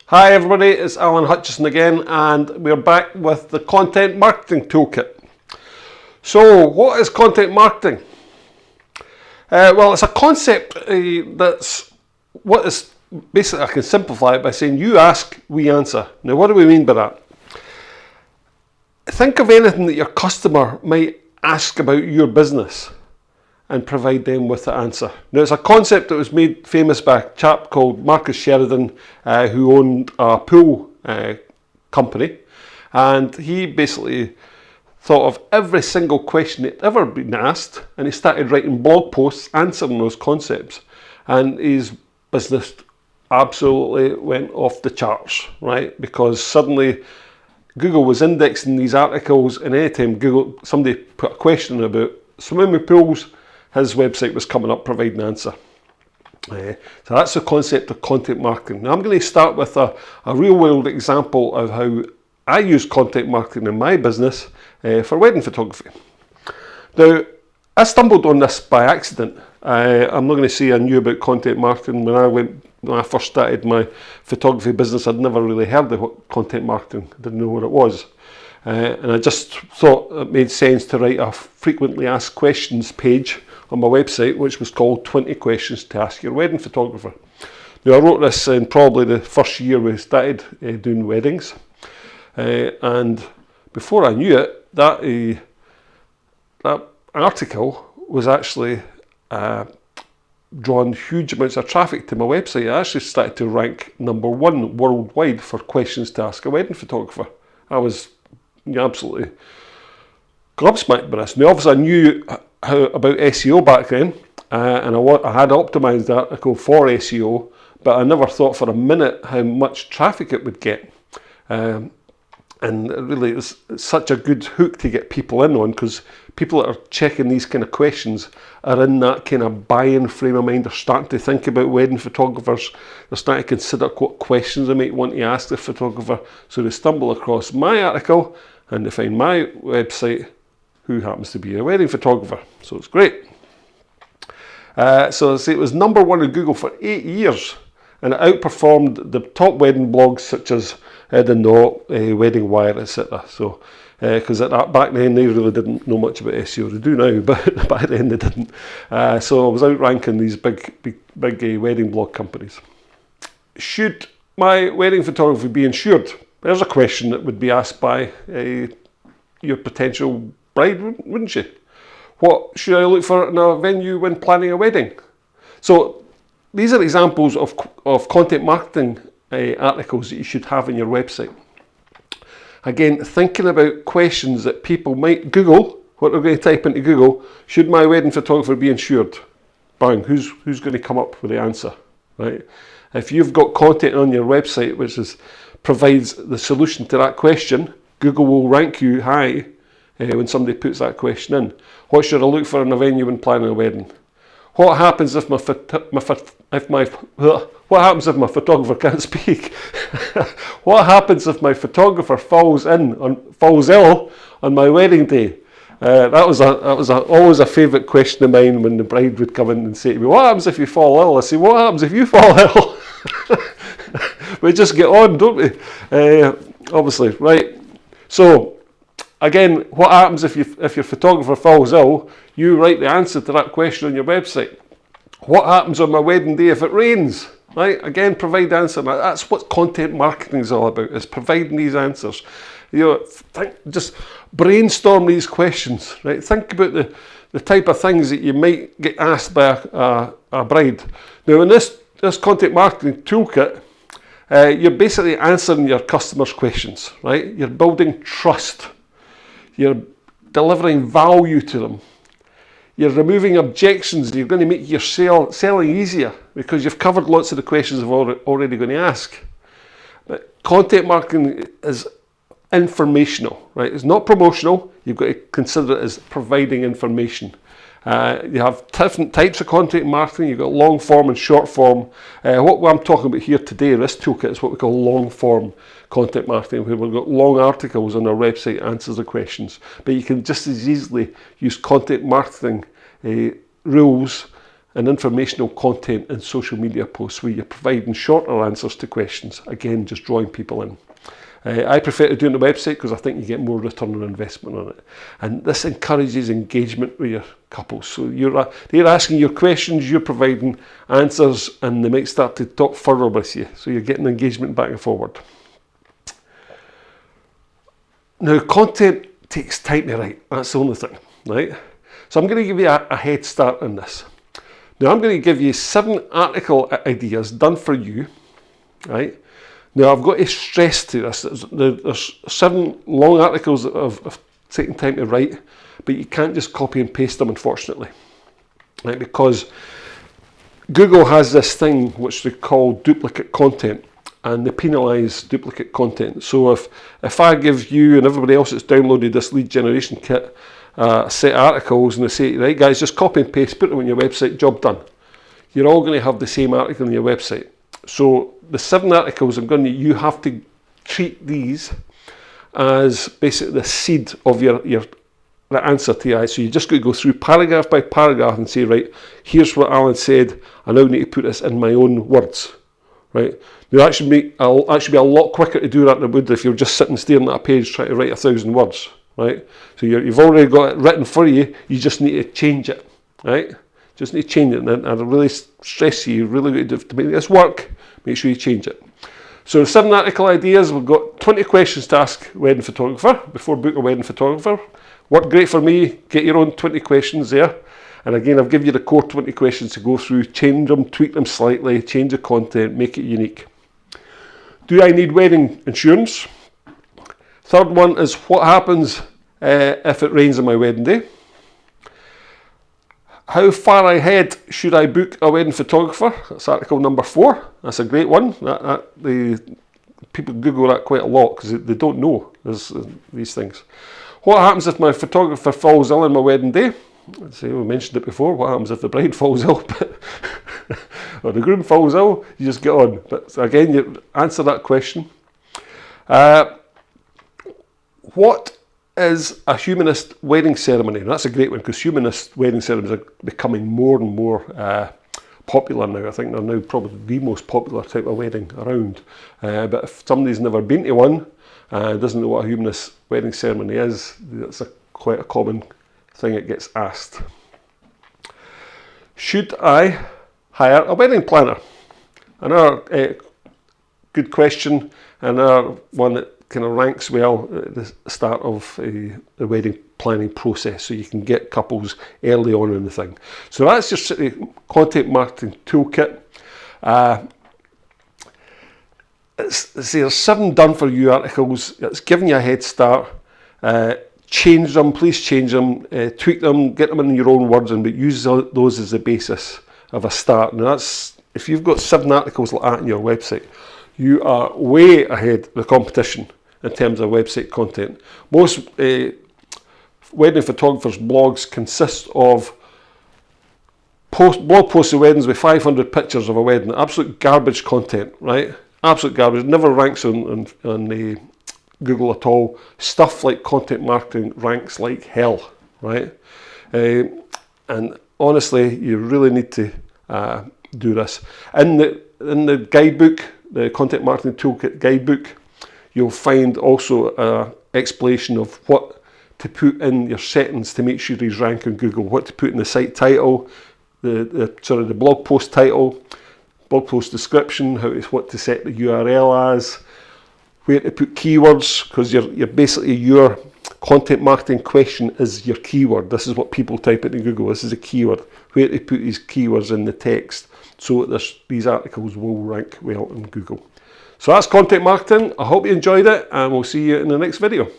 Hi everybody, it's Alan Hutchison again, and we're back with the Content Marketing Toolkit. So, what is content marketing? Well, it's a concept that's what is basically, I can simplify it by saying you ask, we answer. Now, what do we mean by that? Think of anything that your customer might ask about your business and provide them with the answer. Now, it's a concept that was made famous by a chap called Marcus Sheridan, who owned a pool company, and he basically thought of every single question that ever been asked, and he started writing blog posts answering those concepts, and his business absolutely went off the charts, right? Because suddenly Google was indexing these articles, and anytime somebody put a question about swimming pools, his website was coming up providing an answer. So that's the concept of content marketing. Now I'm going to start with a real world example of how I use content marketing in my business for wedding photography. Now, I stumbled on this by accident. I'm not going to say I knew about content marketing when I first started my photography business. I'd never really heard of content marketing. I didn't know what it was. And I just thought it made sense to write a frequently asked questions page on my website, which was called 20 Questions to Ask Your Wedding Photographer. Now, I wrote this in probably the first year we started doing weddings. And before I knew it, that article was actually drawn huge amounts of traffic to my website. I actually started to rank #1 worldwide for questions to ask a wedding photographer. I was absolutely gobsmacked by this. Now, obviously, I knew about SEO back then, and I had optimized the article for SEO, but I never thought for a minute how much traffic it would get. And really, it's such a good hook to get people in on, because people that are checking these kind of questions are in that kind of buy-in frame of mind. They're starting to think about wedding photographers. They're starting to consider what questions they might want to ask the photographer. So they stumble across my article and they find my website, who happens to be a wedding photographer. So it's great. So it was #1 in Google for 8 years, and it outperformed the top wedding blogs such as The Knot, Wedding Wire, etc. So, because back then they really didn't know much about SEO. They do now, but back then they didn't. So I was outranking these big wedding blog companies. Should my wedding photography be insured? There's a question that would be asked by your potential bride, wouldn't you? What should I look for in a venue when planning a wedding? So these are examples of content marketing articles that you should have on your website. Again, thinking about questions that people might Google, what they're going to type into Google, should my wedding photographer be insured? Bang, who's going to come up with the answer, right? If you've got content on your website which provides the solution to that question, Google will rank you high when somebody puts that question in. What should I look for in a venue when planning a wedding? What happens if my photographer can't speak? What happens if my photographer falls ill on my wedding day? That was always a favourite question of mine when the bride would come in and say to me, "What happens if you fall ill?" I say, "What happens if you fall ill?" We just get on, don't we? Obviously, right? So again, what happens if your photographer falls ill? You write the answer to that question on your website. What happens on my wedding day if it rains? Right? Again, provide the answer. That's what content marketing is all about, is providing these answers. Just brainstorm these questions. Right? Think about the type of things that you might get asked by a bride. Now, in this content marketing toolkit, you're basically answering your customers' questions. Right? You're building trust. You're delivering value to them. You're removing objections. You're going to make your selling easier because you've covered lots of the questions they're already going to ask. But content marketing is informational, right? It's not promotional. You've got to consider it as providing information. You have different types of content marketing. You've got long form and short form. What I'm talking about here today, this toolkit, is what we call long form content marketing, where we've got long articles on our website, answers the questions. But you can just as easily use content marketing rules and informational content in social media posts where you're providing shorter answers to questions. Again, just drawing people in. I prefer to do it on the website because I think you get more return on investment on it. And this encourages engagement with your couples. So they're asking your questions, you're providing answers, and they might start to talk further with you. So you're getting engagement back and forward. Now, content takes time to write. That's the only thing, right? So I'm going to give you a head start on this. Now, I'm going to give you 7 article ideas done for you, right? Now, I've got to stress to this, there's 7 long articles that have taken time to write, but you can't just copy and paste them, unfortunately, right? Because Google has this thing which they call duplicate content, and they penalise duplicate content. So if I give you and everybody else that's downloaded this lead generation kit a set of articles, and they say, right guys, just copy and paste, put them on your website, job done. You're all going to have the same article on your website. So the 7 articles you have to treat these as basically the seed of the answer to AI. So you just got to go through paragraph by paragraph and say, right, here's what Alan said, I now need to put this in my own words, right? Now that should be a lot quicker to do that than it would if you're just sitting staring at a page trying to write 1,000 words, right? So you've already got it written for you, you just need to change it, right? Just need to change it, and I really stress you really to make this work, make sure you change it. So 7 article ideas, we've got 20 questions to ask a wedding photographer before book a wedding photographer. Worked great for me, get your own 20 questions there. And again, I've given you the core 20 questions to go through, change them, tweak them slightly, change the content, make it unique. Do I need wedding insurance? Third one is, what happens if it rains on my wedding day? How far ahead should I book a wedding photographer? That's article number 4. That's a great one. People Google that quite a lot because they don't know these things. What happens if my photographer falls ill on my wedding day? We mentioned it before. What happens if the bride falls ill or the groom falls ill? You just get on. But again, you answer that question. What is a humanist wedding ceremony? And that's a great one because humanist wedding ceremonies are becoming more and more popular now. I think they're now probably the most popular type of wedding around. But if somebody's never been to one and doesn't know what a humanist wedding ceremony is, that's quite a common thing that gets asked. Should I hire a wedding planner? Another good question, another one that kind of ranks well at the start of the wedding planning process, so you can get couples early on in the thing. So that's just the content marketing toolkit. There's 7 done for you articles. It's giving you a head start. Change them, please change them, tweak them, get them in your own words, but use those as the basis of a start. Now that's, if you've got 7 articles like that on your website, you are way ahead of the competition in terms of website content. Most wedding photographers' blogs consist of blog posts of weddings with 500 pictures of a wedding. Absolute garbage content, right? Absolute garbage. It never ranks on Google at all. Stuff like content marketing ranks like hell, right? And honestly, you really need to do this. In the guidebook, the Content Marketing Toolkit guidebook, you'll find also an explanation of what to put in your settings to make sure these rank on Google, what to put in the site title, the blog post title, blog post description, what to set the URL as, where to put keywords, because you're basically, your content marketing question is your keyword. This is what people type into Google. This is a keyword. Where to put these keywords in the text so that these articles will rank well in Google. So that's content marketing. I hope you enjoyed it, and we'll see you in the next video.